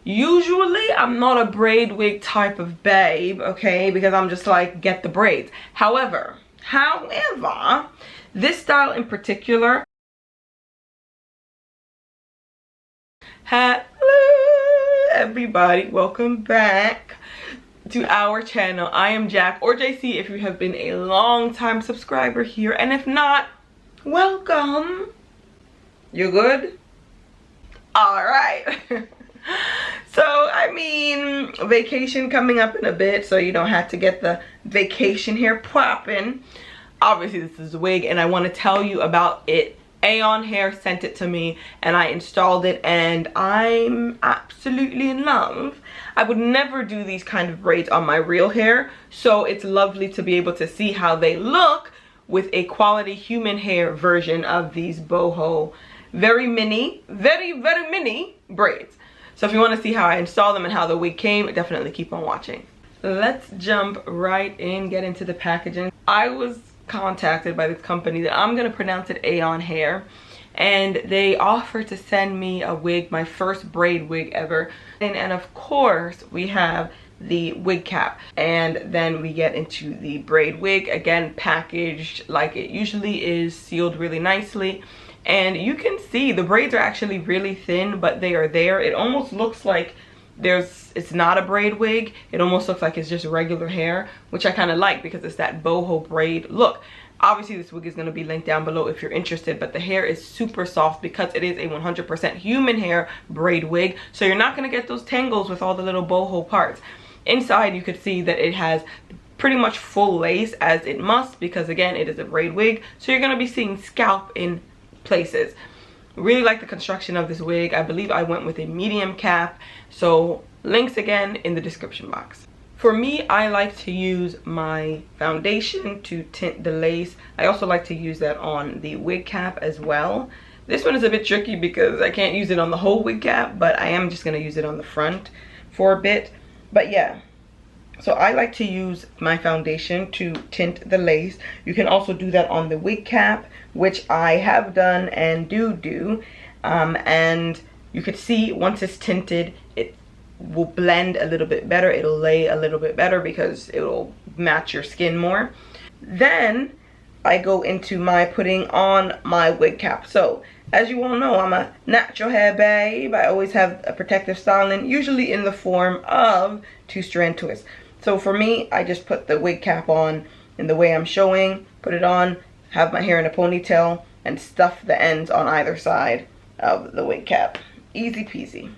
Usually I'm not a braid wig type of babe, okay, because I'm just like, get the braids. However, this style in particular, hello everybody, welcome back to our channel. I am Jack, or JC if you have been a long time subscriber here, and if not, welcome. You good? All right. So I mean, vacation coming up in a bit, so you don't have to get the vacation hair popping. Obviously this is a wig and I want to tell you about it. Eayonhair sent it to me and I installed it and I'm absolutely in love. I would never do these kind of braids on my real hair, so it's lovely to be able to see how they look with a quality human hair version of these boho very mini braids. So if you want to see how I installed them and how the wig came, definitely keep on watching. Let's jump right in, get into the packaging. I was contacted by this company that I'm gonna pronounce it Eayonhair, and they offered to send me a wig, my first braid wig ever. And of course we have the wig cap, and then we get into the braid wig, again packaged like it usually is, sealed really nicely. And you can see the braids are actually really thin, but they are there. It almost looks like it's not a braid wig. It almost looks like it's just regular hair, which I kind of like because it's that boho braid look. Obviously this wig is going to be linked down below if you're interested, but the hair is super soft because it is a 100% human hair braid wig, so you're not going to get those tangles with all the little boho parts. Inside you could see that it has pretty much full lace, as it must, because again it is a braid wig, so you're going to be seeing scalp in places. Really like the construction of this wig. I believe I went with a medium cap, so links again in the description box. For me, I like to use my foundation to tint the lace. I also like to use that on the wig cap as well. This one is a bit tricky because I can't use it on the whole wig cap, but I am just going to use it on the front for a bit. But yeah, so I like to use my foundation to tint the lace. You can also do that on the wig cap, which I have done and do. And you could see once it's tinted, it will blend a little bit better. It'll lay a little bit better because it'll match your skin more. Then I go into my putting on my wig cap. So as you all know, I'm a natural hair babe. I always have a protective styling, usually in the form of 2-strand twist. So for me, I just put the wig cap on in the way I'm showing, put it on, have my hair in a ponytail, and stuff the ends on either side of the wig cap. Easy peasy.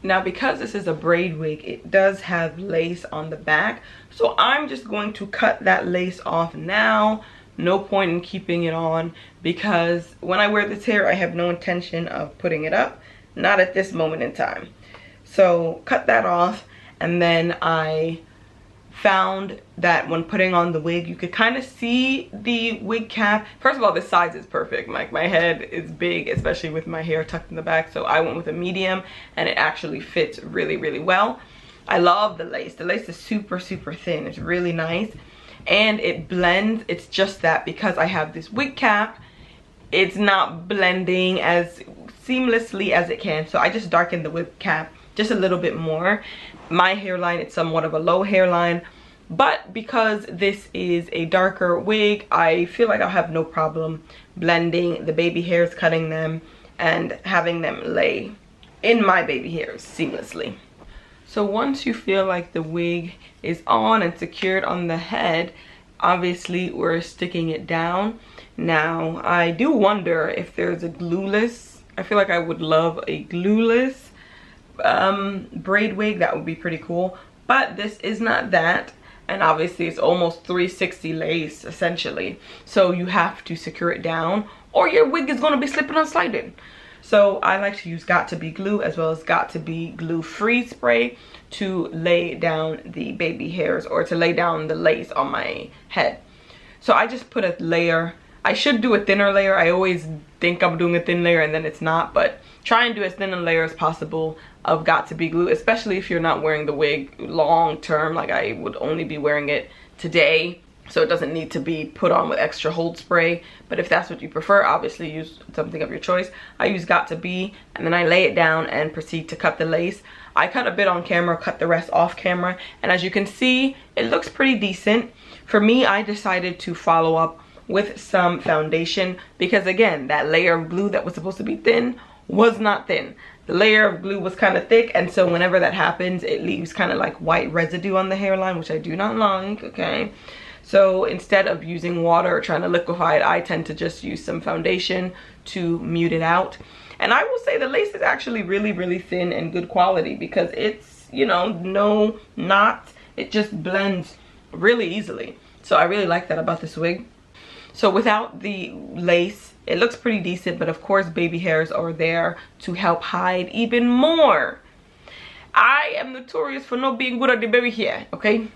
Now because this is a braid wig, it does have lace on the back, so I'm just going to cut that lace off now. No point in keeping it on because when I wear this hair, I have no intention of putting it up, not at this moment in time. So cut that off, and then I found that when putting on the wig, you could kind of see the wig cap. First of all, the size is perfect. Like my head is big, especially with my hair tucked in the back, so I went with a medium and it actually fits really well. I love the lace. The lace is super thin. It's really nice and it blends. It's just that because I have this wig cap, it's not blending as seamlessly as it can, so I just darkened the wig cap just a little bit more. My hairline, it's somewhat of a low hairline, but because this is a darker wig, I feel like I'll have no problem blending the baby hairs, cutting them, and having them lay in my baby hairs seamlessly. So once you feel like the wig is on and secured on the head, obviously we're sticking it down. Now I do wonder if there's a glueless, I feel like I would love a glueless braid wig. That would be pretty cool, but this is not that, and obviously it's almost 360 lace essentially, so you have to secure it down or your wig is going to be slipping and sliding. So I like to use Got To Be glue as well as Got To Be glue free spray to lay down the baby hairs or to lay down the lace on my head. So I just put a layer. I should do a thinner layer. I always think I'm doing a thin layer and then it's not, but try and do as thin a layer as possible of Got To Be glue, especially if you're not wearing the wig long term. Like I would only be wearing it today so it doesn't need to be put on with extra hold spray. But if that's what you prefer, obviously use something of your choice. I use Got2b, and then I lay it down and proceed to cut the lace. I cut a bit on camera, cut the rest off camera, and as you can see, it looks pretty decent. For me, I decided to follow up with some foundation because, again, that layer of glue that was supposed to be thin was not thin. The layer of glue was kind of thick, and so whenever that happens, it leaves kind of like white residue on the hairline, which I do not like, okay? So instead of using water or trying to liquefy it, I tend to just use some foundation to mute it out. And I will say the lace is actually really, really thin and good quality because it's, you know, no knots. It just blends really easily. So I really like that about this wig. So without the lace, it looks pretty decent, but of course baby hairs are there to help hide even more. I am notorious for not being good at the baby hair, okay?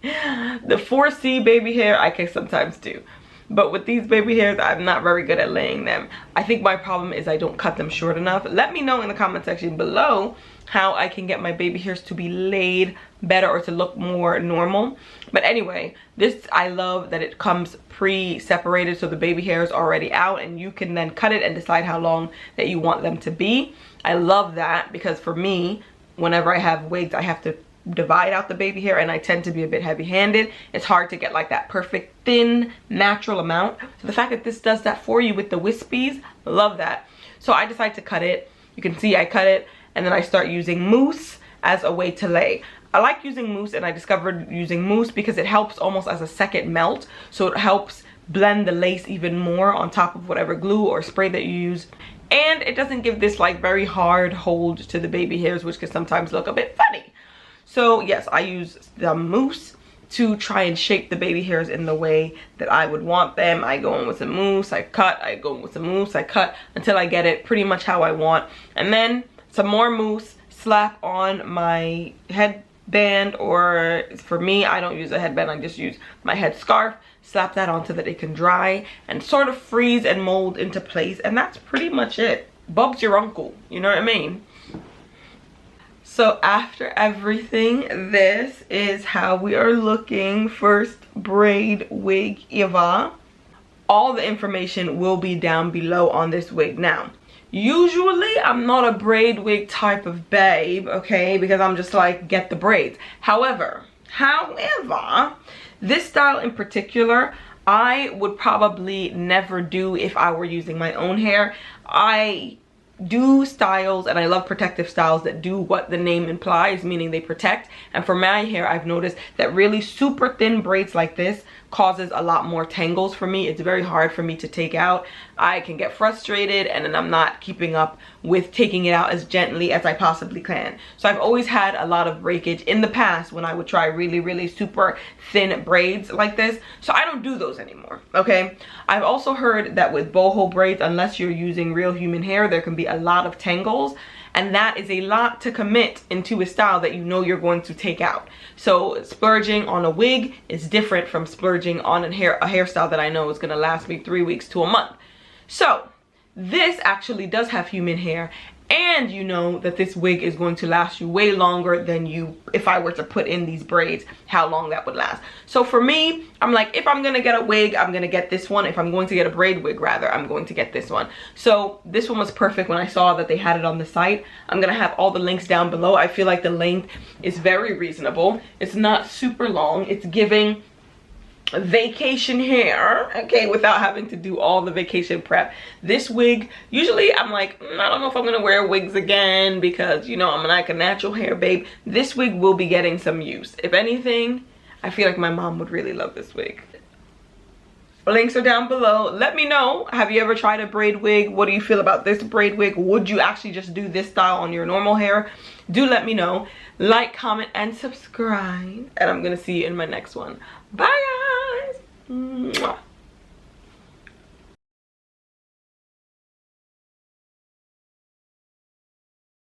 The 4C baby hair I can sometimes do, but with these baby hairs I'm not very good at laying them. I think my problem is I don't cut them short enough. Let me know in the comment section below how I can get my baby hairs to be laid better or to look more normal. But anyway, this, I love that it comes pre-separated, so the baby hair is already out and you can then cut it and decide how long that you want them to be. I love that because for me, whenever I have wigs, I have to divide out the baby hair and I tend to be a bit heavy-handed. It's hard to get like that perfect thin natural amount. So the fact that this does that for you with the wispies, love that. So I decided to cut it. You can see I cut it and then I start using mousse as a way to lay. I like using mousse, and I discovered using mousse because it helps almost as a second melt. So it helps blend the lace even more on top of whatever glue or spray that you use. And it doesn't give this like very hard hold to the baby hairs, which can sometimes look a bit funny. So yes, I use the mousse to try and shape the baby hairs in the way that I would want them. I go in with some mousse, I cut, I go in with some mousse, I cut until I get it pretty much how I want. And then some more mousse, slap on my headband, or for me, I don't use a headband, I just use my head scarf. Slap that on so that it can dry and sort of freeze and mold into place. And that's pretty much it. Bob's your uncle, you know what I mean? So after everything, this is how we are looking. First, braid wig Eva. All the information will be down below on this wig. Now, usually I'm not a braid wig type of babe, okay, because I'm just like, get the braids. However, this style in particular, I would probably never do if I were using my own hair. I do styles, and I love protective styles that do what the name implies, meaning they protect. And for my hair, I've noticed that really super thin braids like this causes a lot more tangles for me. It's very hard for me to take out. I can get frustrated, and then I'm not keeping up with taking it out as gently as I possibly can. So I've always had a lot of breakage in the past when I would try really, really super thin braids like this. So I don't do those anymore, okay? I've also heard that with boho braids, unless you're using real human hair, there can be a lot of tangles. And that is a lot to commit into a style that you know you're going to take out. So splurging on a wig is different from splurging on a hairstyle that I know is going to last me 3 weeks to a month. So this actually does have human hair, and you know that this wig is going to last you way longer than if I were to put in these braids, how long that would last. So for me, I'm like, if I'm gonna get a wig, I'm gonna get this one. If I'm going to get a braid wig rather, I'm going to get this one. So this one was perfect when I saw that they had it on the site. I'm gonna have all the links down below. I feel like the length is very reasonable. It's not super long. It's giving vacation hair, okay, without having to do all the vacation prep. This wig, usually I'm like, I don't know if I'm gonna wear wigs again because, you know, I'm like a natural hair babe. This wig will be getting some use. If anything, I feel like my mom would really love this wig. Links are down below. Let me know, have you ever tried a braid wig? What do you feel about this braid wig? Would you actually just do this style on your normal hair? Do let me know. Like, comment, and subscribe, and I'm gonna see you in my next one. Bye.